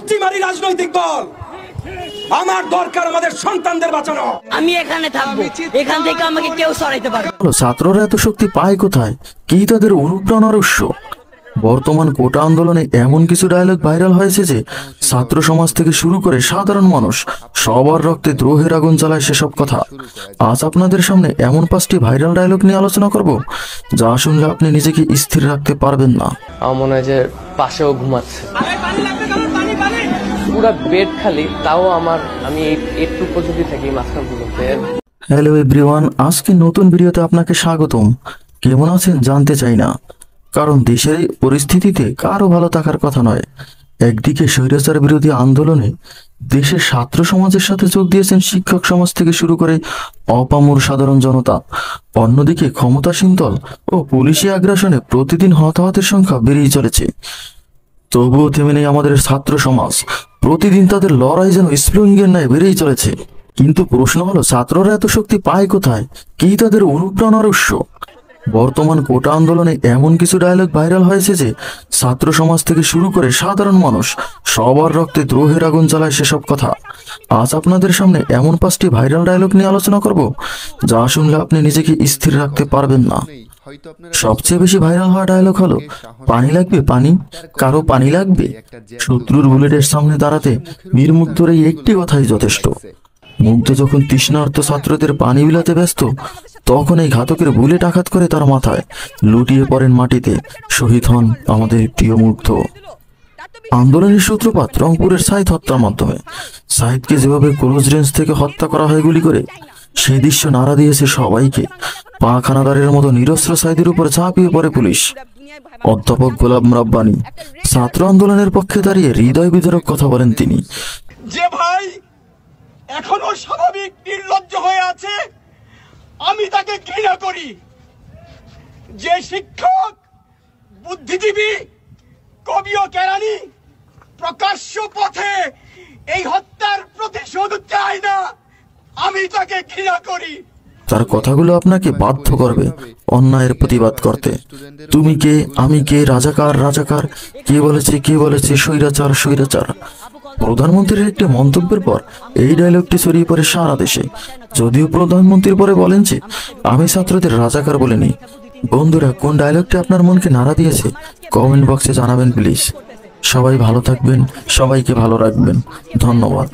পশ্চিমারি রাজনৈতিক দল। আমার দরকার আমাদের সন্তানদের বাঁচানো। আমি এখানে থাকবো, এখান থেকে আমাকে কেউ সরাইতে পারবে না। ছাত্ররা এত শক্তি পায় কোথায়? কি তাদের অনুপ্রেরণার উৎস? বর্তমান কোটা আন্দোলনে এমন কিছু ডায়লগ ভাইরাল হয়েছে যে ছাত্র সমাজ থেকে শুরু করে সাধারণ মানুষ সবার রক্তে দ্রোহের আগুন জ্বালায় সেসব কথা। আজ আপনাদের সামনে এমন 5টি ভাইরাল ডায়লগ নিয়ে আলোচনা করব যা শুনলে আপনি নিজেকে স্থির রাখতে পারবেন না। আমার মনে হয় যে পাশেও ঘুমাচ্ছে, পুরো বেড খালি, তাও আমি একটু যদি থাকি মাঝখান পর্যন্ত। হ্যালো এভরিওয়ান, আজকে নতুন ভিডিওতে আপনাকে স্বাগতম। কেমন আছেন জানতে চাই না, কারণ দেশের এই পরিস্থিতিতে কারো ভালো থাকার কথা নয়। একদিকে স্বৈরাচার বিরোধী আন্দোলনে দেশের ছাত্র সমাজের সাথে যোগ দিয়েছেন শিক্ষক সমাজ থেকে শুরু করে অপামর সাধারণ জনতা, অন্যদিকে ক্ষমতাসীন দল ও পুলিশি আগ্রাসনে প্রতিদিন হতাহতের সংখ্যা বেড়েই চলেছে। তবুও থেমে নেই আমাদের ছাত্র সমাজ, প্রতিদিন তাদের লড়াই যেন স্প্রিংয়ের ন্যায় বেড়েই চলেছে। কিন্তু প্রশ্ন হলো, ছাত্ররা এত শক্তি পায় কোথায়? কি তাদের অনুপ্রেরণার উৎস? বর্তমান কোটা আন্দোলনে এমন কিছু ডায়লগ ভাইরাল হয়েছে যে ছাত্র সমাজ থেকে শুরু করে সাধারণ মানুষ সবার রক্তে দ্রোহের আগুন জ্বালায় সেসব কথা। আজ আপনাদের সামনে এমন 5টি ভাইরাল ডায়লগ নিয়ে আলোচনা করব যা শুনলে আপনি নিজেকে স্থির রাখতে পারবেন না। সবচেয়ে বেশি ভাইরাল হওয়া ডায়লগ হলো, পানি লাগবে পানি, কারো পানি লাগবে। শত্রুর বুলেটের সামনে দাঁড়াতে বীর মুগ্ধর এই একটি কথাই যথেষ্ট। মুগ্ধ যখন তৃষ্ণার্ত ছাত্রদের পানি বিলাতে ব্যস্ত, তখন এই ঘাতকের বুলেট আঘাত করে তার মাথায়, লুটিয়ে পড়েন মাটিতে, শহীদ হন আমাদের প্রিয় মুগ্ধ। আন্দোলনের সূত্রপাত রংপুরের সাইদ হত্যার মাধ্যমে। সাইদকে যেভাবে ক্লোজ রেঞ্জ থেকে হত্যা করা হয় গুলি করে, সেই দৃশ্য নাড়া দিয়েছে সবাইকে। পাখানাদারের মতো নিরস্ত্র সাইদের উপর ঝাঁপিয়ে পড়ে পুলিশ। অধ্যাপক গোলাম রাব্বানী ছাত্র আন্দোলনের পক্ষে দাঁড়িয়ে হৃদয় বিদারক কথা বলেন তিনি। যে ভাই এখনো স্বাভাবিক নির্লজ্জ হয়ে আছে, আমি তাকে ঘৃণা করি। যে শিক্ষক, বুদ্ধিজীবী, কবি ও কেরানি প্রকাশ্য পথে এই হত্যার প্রতিশোধ চায় না, আমি তাকে ঘৃণা করি। তার কথাগুলো আপনাকে বাধ্য করবে অন্যায়ের প্রতিবাদ করতে। তুমি কে, আমি কে, রাজাকার রাজাকার, কে বলেছে স্বৈরাচার স্বৈরাচার। প্রধানমন্ত্রীর একটি মন্তব্যের পর এই ডায়লগটি ছড়িয়ে পড়ে সারা দেশে। যদিও প্রধানমন্ত্রী পরে বলেন যে আমি ছাত্রদের রাজাকার বলিনি। বন্ধুরা, কোন ডায়লগটি আপনার মনকে নাড়া দিয়েছে কমেন্ট বক্সে জানাবেন প্লিজ। সবাই ভালো থাকবেন, সবাইকে ভালো রাখবেন। ধন্যবাদ।